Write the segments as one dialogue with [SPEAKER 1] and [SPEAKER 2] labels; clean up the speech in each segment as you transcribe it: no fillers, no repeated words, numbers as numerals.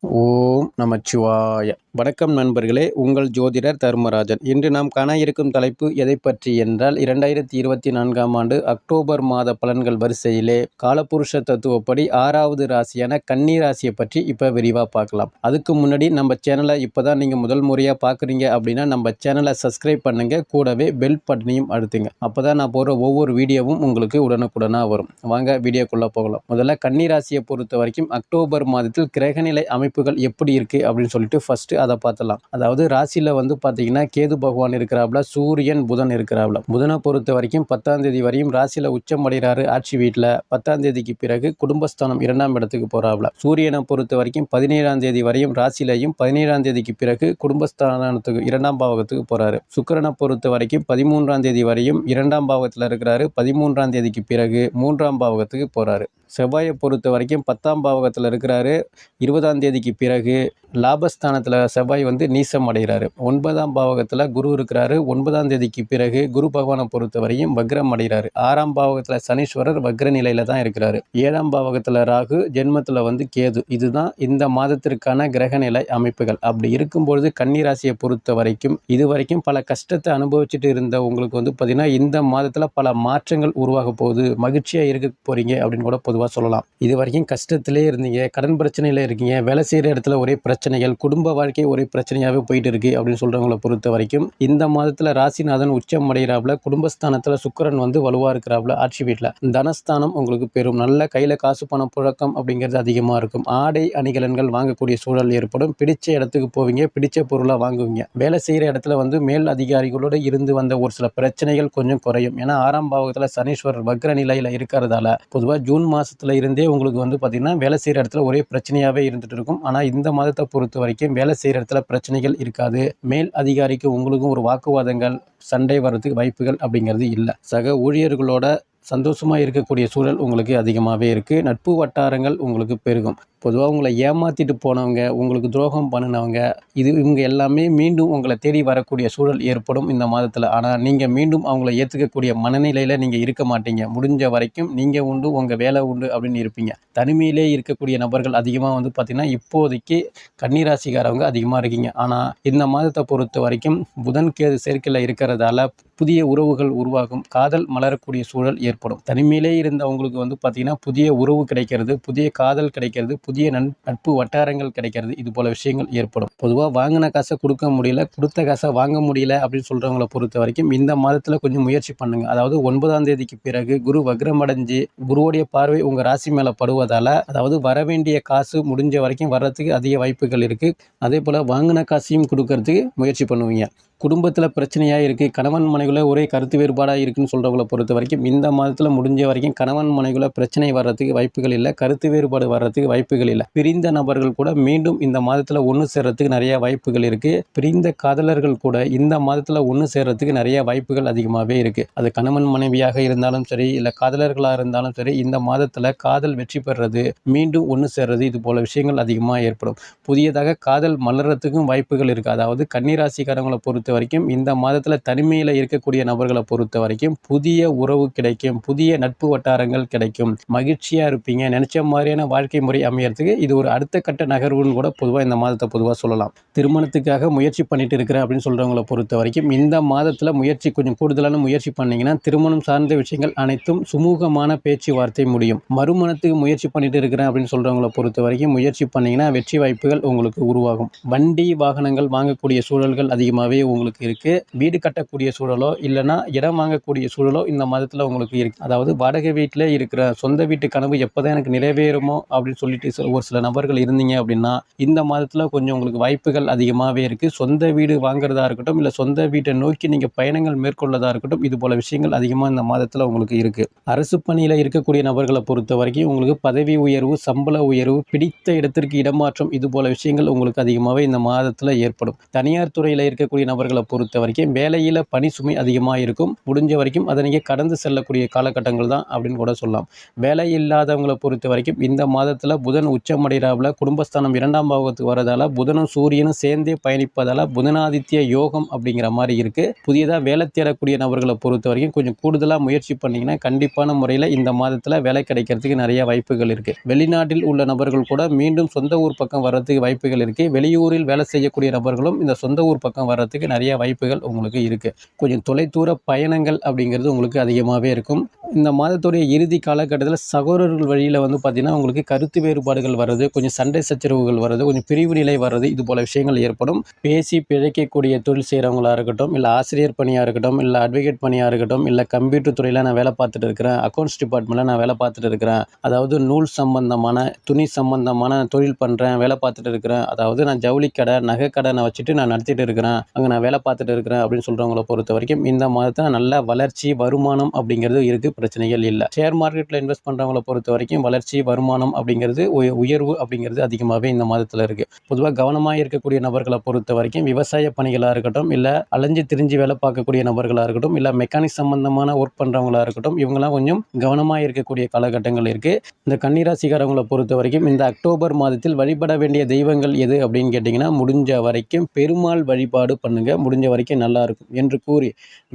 [SPEAKER 1] ஓம் நமச்சிவாய. வணக்கம் நண்பர்களே, உங்கள் ஜோதிடர் தர்மராஜன். இன்று நாம் காண இருக்கும் தலைப்பு எதை பற்றி என்றால் 2024ஆம் ஆண்டு அக்டோபர் மாத பலன்கள் வரிசையிலே காலபுருஷ தத்துவப்படி 6வது ராசியான கன்னி ராசியை பற்றி இப்போ விரிவாக பார்க்கலாம். அதுக்கு முன்னாடி நம்ம சேனலை இப்போ தான் நீங்கள் முதல் முறையாக பார்க்குறீங்க அப்படின்னா நம்ம சேனலை சப்ஸ்கிரைப் பண்ணுங்கள், கூடவே பெல் பட்டனையும் அழுத்துங்க. அப்போ தான் நான் போகிற ஒவ்வொரு வீடியோவும் உங்களுக்கு உடனுக்குடனாக வரும். வாங்க வீடியோக்குள்ளே போகலாம். முதல்ல கன்னி ராசியை பொறுத்த வரைக்கும் அக்டோபர் மாதத்தில் கிரகநிலை அமைப்புகள் எப்படி இருக்குது அப்படின்னு சொல்லிட்டு ஃபஸ்ட்டு அதை பார்த்தலாம். அதாவது ராசியில் வந்து பார்த்தீங்கன்னா கேது பகவான் இருக்கிறாப்புல, சூரியன் புதன் இருக்கிறாப்புல. புதனை பொறுத்த வரைக்கும் 10ஆம் தேதி வரையும் ராசியில் உச்சம் அடைகிறாரு ஆட்சி வீட்டில். 10ஆம் தேதிக்கு பிறகு குடும்பஸ்தானம் 2ஆம் இடத்துக்கு போகிறாப்புல. சூரியனை பொறுத்த வரைக்கும் 17ஆம் தேதி வரையும் ராசியிலையும் 17ஆம் தேதிக்கு பிறகு குடும்பஸ்தானத்துக்கு 2ஆம் பாவகத்துக்கு போகிறாரு. சுக்கிரனை பொறுத்த வரைக்கும் 13ஆம் தேதி வரையும் 2ஆம் பாவகத்தில் இருக்கிறாரு. 13ஆம் தேதிக்கு பிறகு 3ஆம் பாவகத்துக்கு போகிறாரு. செவ்வாயை பொறுத்த வரைக்கும் 10ஆம் பாவகத்தில் இருக்கிறாரு. 20ஆம் தேதிக்கு பிறகு லாபஸ்தானத்தில் செவ்வாய் வந்து நீசம் அடைகிறாரு. 9ஆம் பாவகத்தில் குரு இருக்கிறாரு. 9ஆம் தேதிக்கு பிறகு குரு பகவானை பொறுத்த வரையும் வக்ரம் அடைகிறாரு. 6ஆம் பாவகத்தில் சனீஸ்வரர் வக்ர நிலையில தான் இருக்கிறாரு. 7ஆம் பாவகத்தில் ராகு, ஜென்மத்தில் வந்து கேது. இதுதான் இந்த மாதத்திற்கான கிரகநிலை அமைப்புகள். அப்படி இருக்கும்பொழுது கன்னி ராசியை பொறுத்த வரைக்கும் இதுவரைக்கும் பல கஷ்டத்தை அனுபவிச்சுட்டு இருந்த உங்களுக்கு வந்து பார்த்தீங்கன்னா இந்த மாதத்தில் பல மாற்றங்கள் உருவாக போகுது. மகிழ்ச்சியாக இருக்க போறீங்க அப்படின்னு கூட பொதுவாக சொல்லலாம். இது வரைக்கும் கஷ்டத்திலே இருந்தீங்க, கடன் பிரச்சனையில் இருக்கீங்க, வேலை செய்கிற இடத்துல ஒரே பிரச்சனைகள், குடும்ப வாழ்க்கை ஒரே பிரச்சனையாகவே போயிட்டு இருக்கு அப்படின்னு சொல்கிறவங்களை பொறுத்த வரைக்கும் இந்த மாதத்தில் ராசிநாதன் உச்சம் அடைகிறாப்புல. குடும்பஸ்தானத்தில் சுக்கிரன் வந்து வலுவாக இருக்கிறாப்புல ஆட்சி வீட்டில். தனஸ்தானம் உங்களுக்கு பெரும் நல்ல கையில் காசு பணம் புழக்கம் அப்படிங்கிறது அதிகமாக இருக்கும். ஆடை அணிகலன்கள் வாங்கக்கூடிய சூழல் ஏற்படும். பிடிச்ச இடத்துக்கு போவீங்க, பிடிச்ச பொருளாக வாங்குவீங்க. வேலை செய்கிற இடத்துல வந்து மேல் அதிகாரிகளோடு இருந்து வந்த ஒரு சில பிரச்சனைகள் கொஞ்சம் குறையும். ஏன்னா 6ஆம் பாவகத்தில் சனீஸ்வரர் வக்ர நிலையில் இருக்கிறதால பொதுவாக ஜூன் மாதத்துல இருந்தே உங்களுக்கு வந்து பார்த்தீங்கன்னா வேலை செய்கிற இடத்துல ஒரே பிரச்சனையாகவே இருந்துட்டு இருக்கும். ஆனால் இந்த மாதத்தை பொறுத்த வரைக்கும் வேலை செய்கிற இடத்துல பிரச்சனைகள் இருக்காது. மேல் அதிகாரிக்கு உங்களுக்கும் ஒரு வாக்குவாதங்கள், சண்டை வர்றதுக்கு வாய்ப்புகள் அப்படிங்கிறது இல்லை. சக ஊழியர்களோட சந்தோஷமாக இருக்கக்கூடிய சூழல் உங்களுக்கு அதிகமாகவே இருக்குது. நட்பு வட்டாரங்கள் உங்களுக்கு பெருகும். பொதுவாக உங்களை ஏமாற்றிட்டு போனவங்க, உங்களுக்கு துரோகம் பண்ணினவங்க, இவங்க எல்லாமே மீண்டும் உங்களை தேடி வரக்கூடிய சூழல் ஏற்படும் இந்த மாதத்தில். ஆனால் நீங்கள் மீண்டும் அவங்கள ஏற்றுக்கக்கூடிய மனநிலையில் நீங்கள் இருக்க மாட்டீங்க. முடிஞ்ச வரைக்கும் நீங்கள் உண்டு, உங்கள் வேலை உண்டு அப்படின்னு இருப்பீங்க. தனிமையிலே இருக்கக்கூடிய நபர்கள் அதிகமாக வந்து பார்த்திங்கன்னா இப்போதைக்கு கன்னிராசிக்காரவங்க அதிகமாக இருக்கீங்க. ஆனால் இந்த மாதத்தை பொறுத்த வரைக்கும் புதன் கேது சேர்க்கையில் இருக்கிறதால புதிய உறவுகள் உருவாகும். காதல் மலரக்கூடிய சூழல் ஏற்படும். தனிமையிலே இருந்தவங்களுக்கு வந்து பார்த்திங்கன்னா புதிய உறவு கிடைக்கிறது, புதிய காதல் கிடைக்கிறது, புதிய நட்பு வட்டாரங்கள் கிடைக்கிறது. இது போல விஷயங்கள் ஏற்படும். பொதுவாக வாங்கின காசை கொடுக்க முடியல, கொடுத்த காசை வாங்க முடியல அப்படின்னு சொல்கிறவங்களை பொறுத்த வரைக்கும் இந்த மாதத்தில் கொஞ்சம் முயற்சி பண்ணுங்கள். அதாவது 9ஆம் தேதிக்கு பிறகு குரு வக்ரம் அடைஞ்சு குருவோடைய பார்வை உங்கள் ராசி மேலே படுவதால் அதாவது வரவேண்டிய காசு முடிஞ்ச வரைக்கும் வர்றதுக்கு அதிக வாய்ப்புகள் இருக்குது. அதே போல் வாங்கின காசையும் கொடுக்கறதுக்கு முயற்சி பண்ணுவீங்க. குடும்பத்தில் பிரச்சனையாக இருக்குது, கணவன் மனைவிக்குள்ள ஒரே கருத்து வேறுபாடாக இருக்குன்னு சொல்கிறவங்களை பொறுத்த வரைக்கும் இந்த மாதத்தில் முடிஞ்ச வரைக்கும் கணவன் மனைவிக்குள்ள பிரச்சனை வர்றதுக்கு வாய்ப்புகள் இல்லை, கருத்து வேறுபாடு வர்றதுக்கு வாய்ப்புகள் இல்லை. பிரிந்த நபர்கள் கூட மீண்டும் இந்த மாதத்தில் ஒன்று சேர்றதுக்கு நிறைய வாய்ப்புகள் இருக்குது. பிரிந்த காதலர்கள் கூட இந்த மாதத்தில் ஒன்று சேர்றதுக்கு நிறைய வாய்ப்புகள் அதிகமாகவே இருக்குது. அது கணவன் மனைவியாக இருந்தாலும் சரி, இல்லை காதலர்களாக இருந்தாலும் சரி, இந்த மாதத்தில் காதல் வெற்றி பெறுறது, மீண்டும் ஒன்று சேர்றது, இது போல விஷயங்கள் அதிகமாக ஏற்படும். புதியதாக காதல் மலர்றதுக்கும் வாய்ப்புகள் இருக்குது. அதாவது கன்னிராசிக்காரங்களை பொறுத்த வரைக்கும் இந்த மாதத்தில் தனிமையில் இருக்கக்கூடிய நபர்களை பொறுத்த வரைக்கும் புதிய உறவு கிடைக்கும், புதிய நட்பு வட்டாரங்கள் கிடைக்கும், மகிழ்ச்சியாக இருப்பீங்க. நினைச்ச மாதிரியான வாழ்க்கை முறை அமையறதுக்கு இது ஒரு அடுத்த கட்ட நகர்வுன்னு கூட பொதுவாக இந்த மாதத்தை பொதுவாக சொல்லலாம். திருமணத்துக்காக முயற்சி பண்ணிட்டு இருக்கிறேன் அப்படின்னு சொல்கிறவங்களை பொறுத்த வரைக்கும் இந்த மாதத்தில் முயற்சி கொஞ்சம் கூடுதலான முயற்சி பண்ணிங்கன்னா திருமணம் சார்ந்த விஷயங்கள் அனைத்தும் சுமூகமான பேச்சுவார்த்தை முடியும். மறுமணத்துக்கு முயற்சி பண்ணிட்டு இருக்கிறேன் அப்படின்னு சொல்கிறவங்களை பொறுத்த வரைக்கும் முயற்சி பண்ணிங்கன்னா வெற்றி வாய்ப்புகள் உங்களுக்கு உருவாகும். வண்டி வாகனங்கள் வாங்கக்கூடிய சூழல்கள் அதிகமாகவே உங்களுக்கு இருக்குது. வீடு கட்டக்கூடிய சூழலோ இல்லைனா இடம் வாங்கக்கூடிய சூழலோ இந்த மாதத்தில் உங்களுக்கு இருக்குது. அதாவது வாடகை வீட்டில் இருக்கிற சொந்த வீட்டு கனவு எப்போதான் எனக்கு நிறைவேறுமோ அப்படின்னு சொல்லிட்டு ஒரு சில நபர்கள் இருந்தீங்க அப்படின்னா இந்த மாதத்தில் கொஞ்சம் உங்களுக்கு வாய்ப்புகள் அதிகமாகவே இருக்குது. சொந்த வீடு வாங்குறதா இருக்கட்டும், இல்லை சொந்த வீட்டை நோக்கி நீங்கள் பயணங்கள் மேற்கொள்ளதா இருக்கட்டும், இது போல விஷயங்கள் அதிகமாக இந்த மாதத்தில் உங்களுக்கு இருக்குது. அரசு பணியில் இருக்கக்கூடிய நபர்களை பொறுத்த வரைக்கும் உங்களுக்கு பதவி உயர்வு, சம்பள உயர்வு, பிடித்த இடத்திற்கு இடமாற்றம், இது போல விஷயங்கள் உங்களுக்கு அதிகமாகவே இந்த மாதத்தில் ஏற்படும். தனியார் துறையில் இருக்கக்கூடிய நபர்கள் நபர்களை பொறுத்த வரைக்கும் வேலையில் பணி சுமை அதிகமாக இருக்கும். முடிஞ்ச வரைக்கும் அதை நீங்கள் கடந்து செல்லக்கூடிய காலகட்டங்கள் தான் அப்படின்னு கூட சொல்லலாம். வேலை இல்லாதவங்களை பொறுத்த வரைக்கும் இந்த மாதத்தில் புதன் உச்சமடைகிறாவில் குடும்பஸ்தானம் 2ஆம் பாவத்துக்கு வரதால புதனும் சூரியனும் சேர்ந்தே பயணிப்பதால் புதனாதித்ய யோகம் அப்படிங்கிற மாதிரி இருக்குது. புதியதாக வேலை தேடக்கூடிய நபர்களை பொறுத்த வரைக்கும் கொஞ்சம் கூடுதலாக முயற்சி பண்ணிங்கன்னா கண்டிப்பான முறையில் இந்த மாதத்தில் வேலை கிடைக்கிறதுக்கு நிறைய வாய்ப்புகள் இருக்குது. வெளிநாட்டில் உள்ள நபர்கள் கூட மீண்டும் சொந்த ஊர் பக்கம் வர்றதுக்கு வாய்ப்புகள் இருக்குது. வெளியூரில் வேலை செய்யக்கூடிய நபர்களும் இந்த சொந்த ஊர் பக்கம் வர்றதுக்கு நிறைய வாய்ப்புகள் உங்களுக்கு இருக்குது. கொஞ்சம் தொலைதூர பயணங்கள் அப்படிங்கிறது உங்களுக்கு அதிகமாகவே இருக்கும். இந்த மாதத்துடைய இறுதி காலகட்டத்தில் சகோதரர்கள் வழியில் பார்த்திங்கன்னா உங்களுக்கு கருத்து வேறுபாடுகள் வர்றது, கொஞ்சம் சண்டை சச்சரவுகள் வர்றது, கொஞ்சம் பிரிவு நிலை வர்றது, இது போல விஷயங்கள் ஏற்படும். பேசி பிழைக்கக்கூடிய தொழில் செய்கிறவங்களா இருக்கட்டும், இல்லை ஆசிரியர் பணியாக இருக்கட்டும், இல்லை அட்வொகேட் பணியாக இருக்கட்டும், இல்லை கம்ப்யூட்டர் துறையில் நான் வேலை பார்த்துட்டு இருக்கிறேன், அக்கௌண்ட்ஸ் டிபார்ட்மெண்ட்டில் நான் வேலை பார்த்துட்டு இருக்கிறேன், அதாவது நூல் சம்பந்தமான துணி சம்பந்தமான தொழில் பண்ணுறேன், வேலை பார்த்துட்டு இருக்கிறேன், அதாவது நான் ஜவுளி கடை நகை கடை நான் வச்சுட்டு நான் நடத்திட்டு இருக்கிறேன், அங்கே நான் வேலை பார்த்துட்டு இருக்கிறேன் அப்படின்னு சொல்கிறவங்கள பொறுத்த வரைக்கும் இந்த மாதத்தில் நல்ல வளர்ச்சி வருமானம் அப்படிங்கிறது இருக்குது. பிரச்சனைகள் இல்லை. ஷேர் மார்க்கெட்டில் இன்வெஸ்ட் பண்ணுறவங்கள பொறுத்த வரைக்கும் வளர்ச்சி வருமானம் அப்படிங்கிறது உயர்வு அப்படிங்கிறது அதிகமாகவே இந்த மாதத்தில் இருக்குது. பொதுவாக கவனமாக இருக்கக்கூடிய நபர்களை பொறுத்த வரைக்கும் விவசாய பணிகளாக இருக்கட்டும், இல்லை அலைஞ்சு திரிஞ்சு வேலை பார்க்கக்கூடிய நபர்களாக இருக்கட்டும், இல்லை மெக்கானிக் சம்பந்தமான ஒர்க் பண்ணுறவங்களா இருக்கட்டும், இவங்களாம் கொஞ்சம் கவனமாக இருக்கக்கூடிய காலகட்டங்கள் இருக்குது. இந்த கன்னிராசிக்காரவங்களை பொறுத்த வரைக்கும் இந்த அக்டோபர் மாதத்தில் வழிபட வேண்டிய தெய்வங்கள் எது அப்படின்னு கேட்டிங்கன்னா முடிஞ்ச வரைக்கும் பெருமாள் வழிபாடு பண்ணுங்க. முடிஞ்ச வரைக்கும் நல்லா இருக்கும் என்று கூறி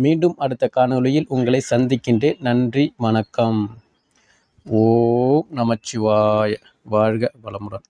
[SPEAKER 1] மீண்டும் அடுத்த காணொளியில் உங்களை சந்திக்கின்றேன். நன்றி, வணக்கம். ஓம் நமச்சிவாய. வாழ்க வளமுடன்.